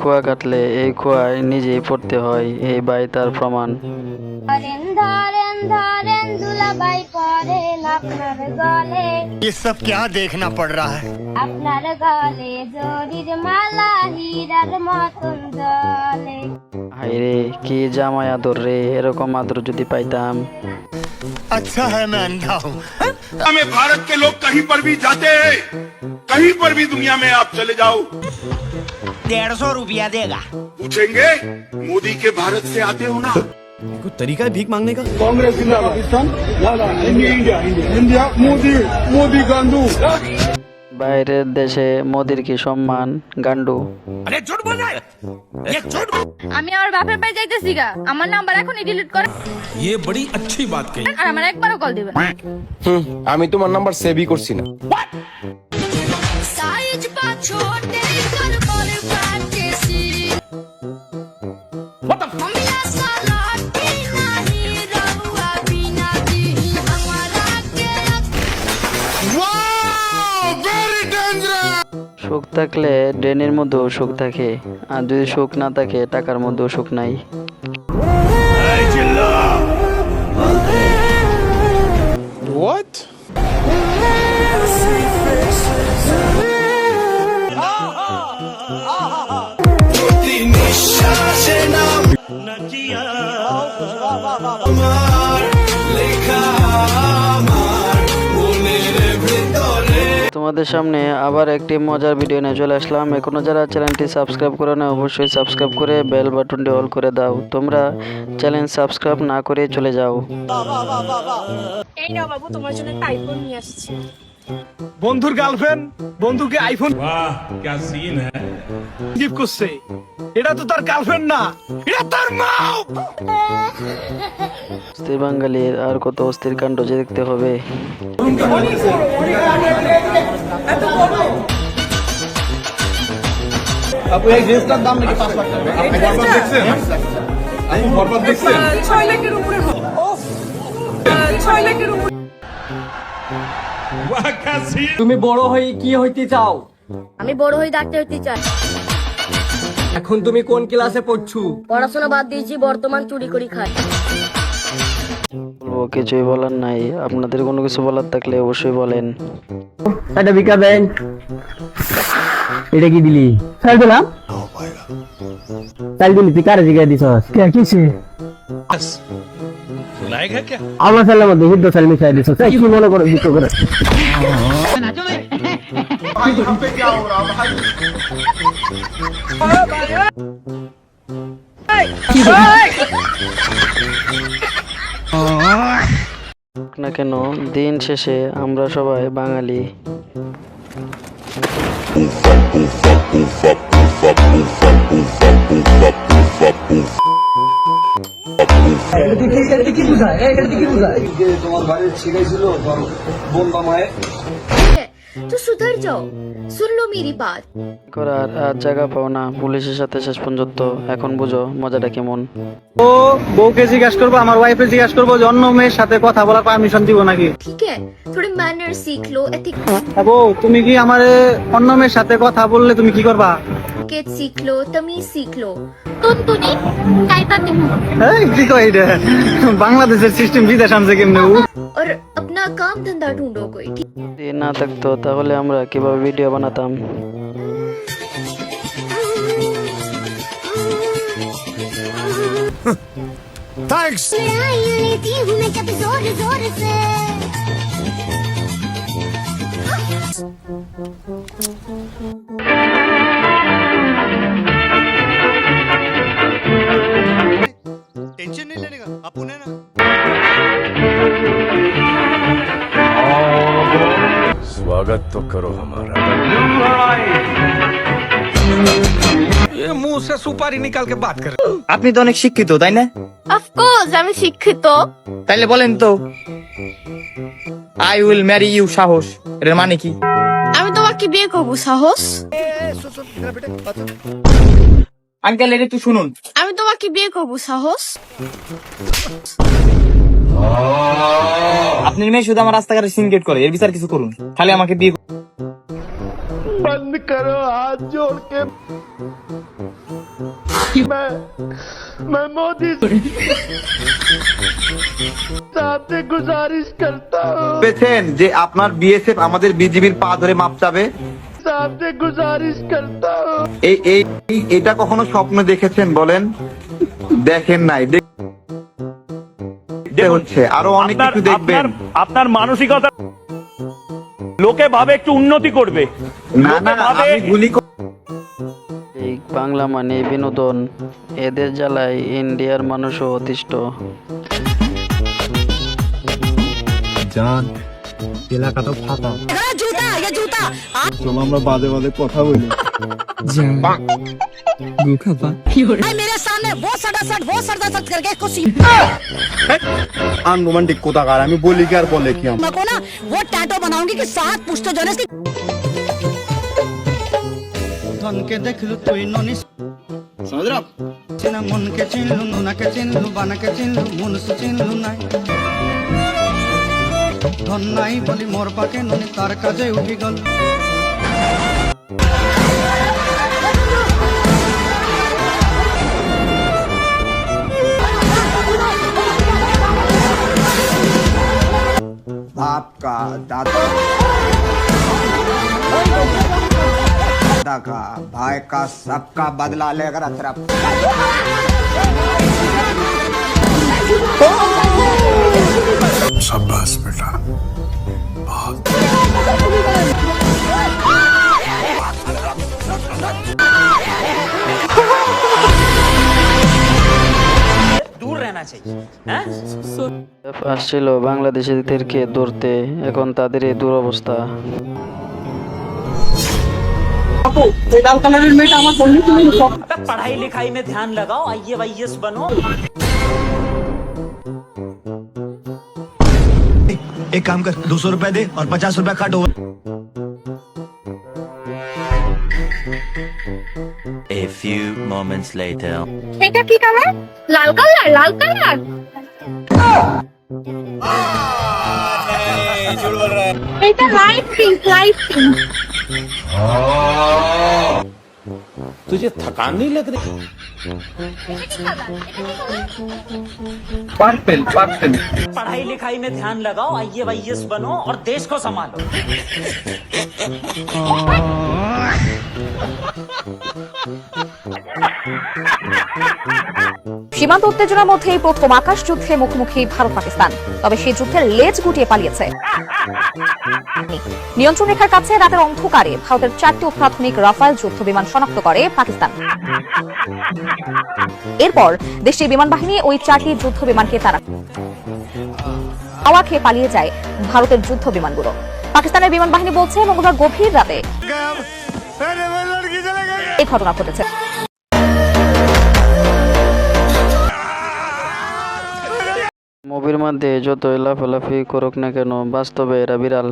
খোয়া কাটলে এই খোয়ায় নিজেই পড়তে হয়, এই বাই তার প্রমাণ। ये सब क्या देखना पड़ रहा है? আপনার গলে জরির মালা হীরার মতন জলে। হায়রে কি জামাই আদর রে, এরকম আদর যদি পাইতাম। अच्छा है मैं अंधा हूँ। हमें भारत के लोग कहीं पर भी जाते हैं, कहीं पर भी दुनिया में आप चले जाओ, 150 रुपया देगा। पूछेंगे मोदी के भारत से आते हो ना। कोई तरीका है भीख मांगने का? कांग्रेस जिंदाबाद, इंडिया इंडिया, मोदी मोदी गांडू। বাইরের দেশে মোদির কি সম্মান, গান্ডু। আমি আমার বাপের বাড়ি যাইতেছি গা, আমার নাম্বার এখনই ডিলিট করে। ये बड़ी अच्छी बात कही। আর আমার একবারও কল দিবেন। আমি তোমার নাম্বার সেভই করছি না। সাইজ পা ছোটে কর বলে প্র্যাকটিসি। What the fuck? সুখ থাকলে ড্রেনের মধ্যেও সুখ থাকে, আর যদি সুখ না থাকে টাকার মধ্যেও সুখ নাই। What? তোমাদের সামনে আবার একটি মজার ভিডিও নিয়ে চলে আসলাম। এখনো যারা চ্যানেলটি সাবস্ক্রাইব করে না অবশ্যই সাবস্ক্রাইব করে বেল বাটনটি অল করে দাও। তোমরা চ্যানেল সাবস্ক্রাইব না করে চলে যাও। এই নাও বাবু, তোমার জন্য একটা আইফোন নিয়ে আসছি। বন্ধুর গার্লফ্রেন্ড বন্ধুকে আইফোন वाह क्या सीन है। গিফট করছে। এটা তো তার গার্লফ্রেন্ড না, এটা তার মা। অস্থির বাঙালির আর কত অস্থির কাণ্ড যে দেখতে হবে। আপু এই ড্রেসটার দাম নাকি 5 লাখ টাকা। আপনি বরবাদ দেখছেন? আপনি বরবাদ দেখছেন? 6 লাখের উপরে। 6 লাখের উপরে। वाह क्या सीन। তুমি বড় হয়ে কি হইতে চাও? আমি বড় হয়ে ডাক্তার হতে চাই। এখন তুমি কোন ক্লাসে পড়ছো? পড়াশোনা বাদ দিয়েছি, বর্তমান চুরি করি খাই। বলবো কিছুই বলার নাই, আপনাদের কোনো কিছু বলার থাকলে অবশ্যই বলেন। এটা বিকা দেন। এটা কি দিলি? স্যার দিলাম। তাই দিলি তুই কারে জিগাই দিছস? কে কিছে? सुनाएगा क्या। আমার ছেলের মধ্যে হিদ্দ সেল মিশাই দিছস। এই কি মনে করে বিক্রি করে? भाई यहाँ पे क्या हो रहा भाई। না কেন দিন শেষে আমরা সবাই বাঙালি। তোমার বাড়ির শিখাইছিল বোম্বা মায়ে। তো সুধর যাও, শুন লো মেরি বাত। করার আর জায়গা পাও না পুলিশের সাথে শেষ পর্যন্ত। এখন বুঝো মজাটা কেমন। ও বউকে জিজ্ঞাসা করবো, আমার ওয়াইফে জিজ্ঞাসা করবো যে অন্য মেয়ের সাথে কথা বলার পারমিশন দিব নাকি। ठीक है, थोड़े मैनर सीख लो, বউ তুমি কি আমারে অন্য মেয়ের সাথে কথা বললে তুমি কি করবা? एटिकेट सीख लो, तमीज सीख लो। तुनी कायदा नहीं এই কি কই রে, বাংলাদেশের সিস্টেম বিদেশ আনছে কেমনে? और अपना काम धंधा ढूंढो कोई। যদি না থাকতো তাহলে আমরা কিভাবে ভিডিও বানাতাম। Thanks. टेंशन नहीं लेने का, अपन है ना। स्वागत तो करो हमारा। ये मुंह से सुपारी निकाल के बात कर। আপনি তো অনেক শিক্ষিত তাই না? অফ কোর্স আমি শিক্ষিত। তাইলে বলেন তো আই উইল ম্যারি ইউ সাহস এর মানে কি? আমি তোমাকে বিয়ে করব সাহস। আঙ্কেল এটা একটু শুনুন। আমি তোমাকে বিয়ে করবো, সাহস? আপনার মেয়ে শুধু আমার রাস্তাঘাটে সিনগেট করে, এর বিচার কিছু করুন। খালি আমাকে বিয়ে बंद करो, हाथ जोड़ के मैं मोदी साहब से गुजारिश करता हूँ, পেয়েছেন যে আপনার বিএসএফ আমাদের বিজিবির পা ধরে মাপ চাবে। साहब से गुजारिश करता हूँ। এটা কখনো স্বপ্ন দেখেছেন বলেন? দেখেন নাই, দেখতে হচ্ছে, আরো অনেক কিছু দেখবেন। আপনার মানসিকতা লোকে ভাবে একটু উন্নতি করবে। না না, আমি গুলি এই বাংলা মানে বিনোদন, এদের জ্বালায় ইন্ডিয়ার মানুষও অতিষ্ঠ। জান এলাকাটা ফাঁকা, চলো আমরা বাজে বাজে কথা বলি। আনরোমান্টিক কোথাকার, আমি বলি কি আর বলে কি আমার ধনকে দেখলু তুই ননি চিনা মনকে চিনলু, নুনাকে চিনলু, বানাকে চিনলু, মনুষ চিনলু নাই। ধন নাই বলি মোর পাকে ননি তার কাজে উঠি গল। बाप का दादा का भाई का सबका बदला लेकर तरफ शाबाश बेटा। আসছিল বাংলাদেশিদেরকে ধরতে, এখন তাদের এই দুরবস্থা। पढ़ाई लिखाई में ध्यान लगाओ, IAS बनो। एक काम कर, 200 रुपए दे और 50 रुपए काट over. A few moments later. এটা কি কালার? লাল কালার, লাল কালার। এটা লাইট পিঙ্ক, লাইট পিঙ্ক। तुझे थकान नहीं लग रही? पढ़ाई लिखाई में ध्यान लगाओ, IAS बनो और देश को संभालो। সীমান্ত উত্তেজনার মধ্যেই প্রথম আকাশ যুদ্ধে মুখোমুখি ভারত পাকিস্তান, তবে সেই যুদ্ধের লেজ গুটিয়ে পালিয়েছে। নিয়ন্ত্রণ রেখার কাছে রাতের অন্ধকারে ভারতের 4টি অত্যাধুনিক রাফায়েল যুদ্ধ বিমান শনাক্ত করে পাকিস্তান। এরপর দেশটির বিমান বাহিনী ওই 4টি যুদ্ধ বিমানকে তারা হাওয়া খেয়ে পালিয়ে যায় ভারতের যুদ্ধ বিমানগুলো। পাকিস্তানের বিমান বাহিনী বলছে মঙ্গলবার গভীর রাতে এই ঘটনা ঘটেছে। মুভির মধ্যে যতই লাফালাফি করুক না কেন, বাস্তবে এরা বিড়াল।